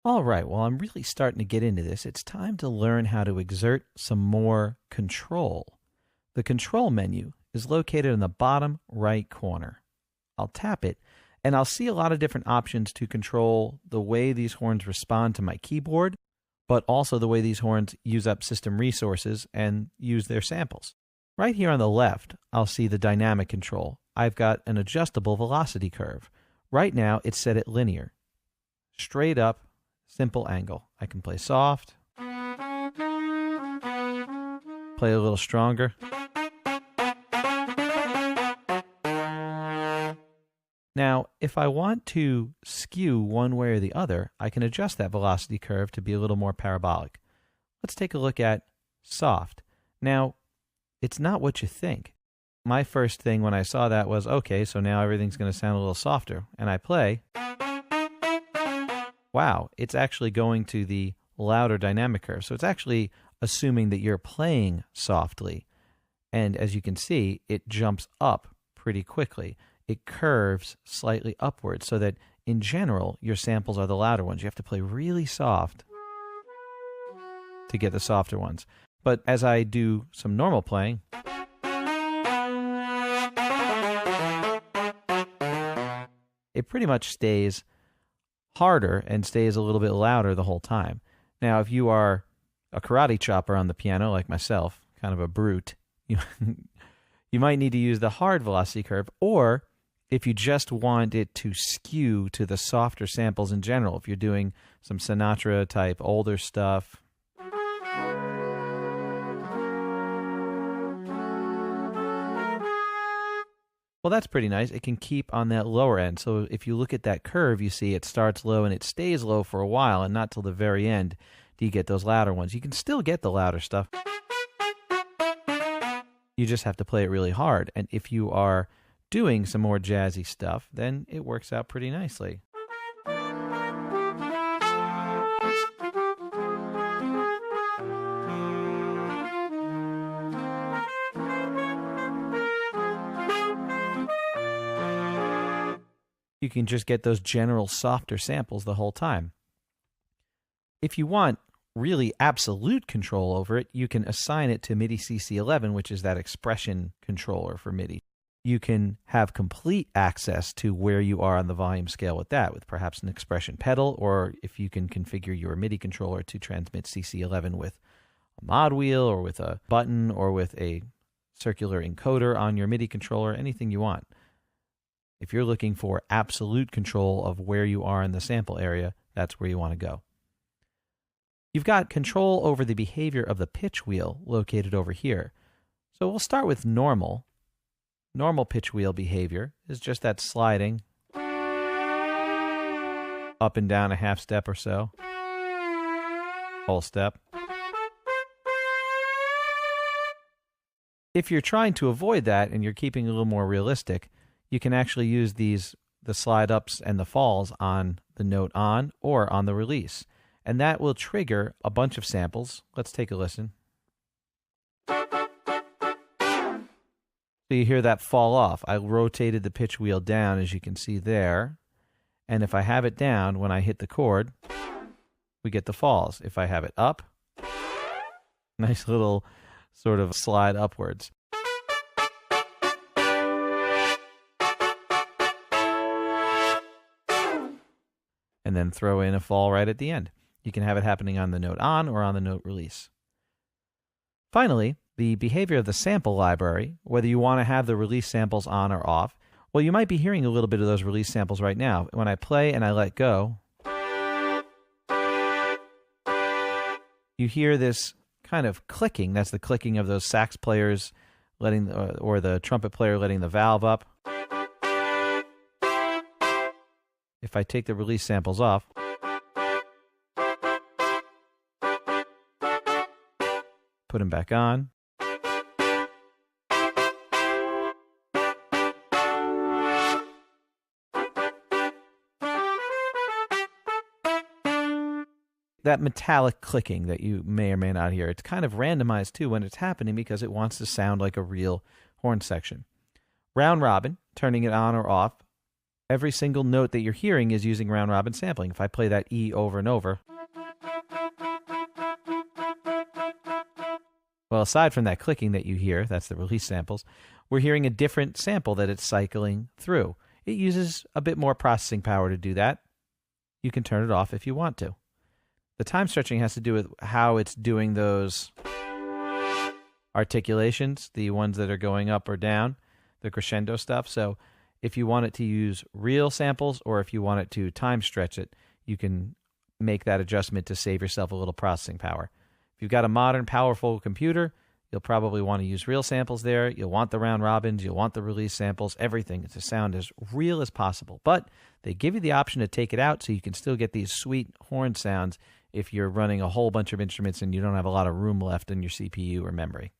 All right, well, I'm really starting to get into this. It's time to learn how to exert some more control. The control menu is located in the bottom right corner. I'll tap it, and I'll see a lot of different options to control the way these horns respond to my keyboard, but also the way these horns use up system resources and use their samples. Right here on the left, I'll see the dynamic control. I've got an adjustable velocity curve. Right now, it's set at linear. Straight up, simple angle. I can play soft, play a little stronger. Now, if I want to skew one way or the other, I can adjust that velocity curve to be a little more parabolic. Let's take a look at soft. Now, it's not what you think. My first thing when I saw that was, okay, so now everything's going to sound a little softer. And I play. Wow, it's actually going to the louder dynamic curve. So it's actually assuming that you're playing softly. And as you can see, it jumps up pretty quickly. It curves slightly upwards so that in general, your samples are the louder ones. You have to play really soft to get the softer ones. But as I do some normal playing, it pretty much stays harder and stays a little bit louder the whole time. Now, if you are a karate chopper on the piano like myself, kind of a brute, you might need to use the hard velocity curve, or if you just want it to skew to the softer samples in general, if you're doing some Sinatra type older stuff. Well, that's pretty nice. It can keep on that lower end. So if you look at that curve, you see it starts low and it stays low for a while, and not till the very end do you get those louder ones. You can still get the louder stuff. You just have to play it really hard. And if you are doing some more jazzy stuff, then it works out pretty nicely. You can just get those general softer samples the whole time. If you want really absolute control over it, you can assign it to MIDI CC11, which is that expression controller for MIDI. You can have complete access to where you are on the volume scale with that, with perhaps an expression pedal, or if you can configure your MIDI controller to transmit CC11 with a mod wheel or with a button or with a circular encoder on your MIDI controller, anything you want. If you're looking for absolute control of where you are in the sample area, that's where you want to go. You've got control over the behavior of the pitch wheel located over here. So we'll start with normal. Normal pitch wheel behavior is just that sliding up and down a half step or so, whole step. If you're trying to avoid that and you're keeping it a little more realistic, you can actually use the slide ups and the falls on the note on or on the release. And that will trigger a bunch of samples. Let's take a listen. So you hear that fall off. I rotated the pitch wheel down, as you can see there. And if I have it down, when I hit the chord, we get the falls. If I have it up, nice little sort of slide upwards. And then throw in a fall right at the end. You can have it happening on the note on or on the note release. Finally, the behavior of the sample library, whether you want to have the release samples on or off. Well, you might be hearing a little bit of those release samples right now. When I play and I let go, you hear this kind of clicking. That's the clicking of those sax players letting, or the trumpet player letting the valve up. If I take the release samples off, put them back on, that metallic clicking that you may or may not hear, it's kind of randomized too when it's happening because it wants to sound like a real horn section. Round robin, turning it on or off, Every single note that you're hearing is using round robin sampling. If I play that E over and over, well, aside from that clicking that you hear, that's the release samples, we're hearing a different sample that it's cycling through. It uses a bit more processing power to do that. You can turn it off if you want to. The time stretching has to do with how it's doing those articulations, the ones that are going up or down, the crescendo stuff. So if you want it to use real samples or if you want it to time stretch it, you can make that adjustment to save yourself a little processing power. If you've got a modern, powerful computer, you'll probably want to use real samples there. You'll want the round robins. You'll want the release samples, everything to sound as real as possible. But they give you the option to take it out so you can still get these sweet horn sounds if you're running a whole bunch of instruments and you don't have a lot of room left in your CPU or memory.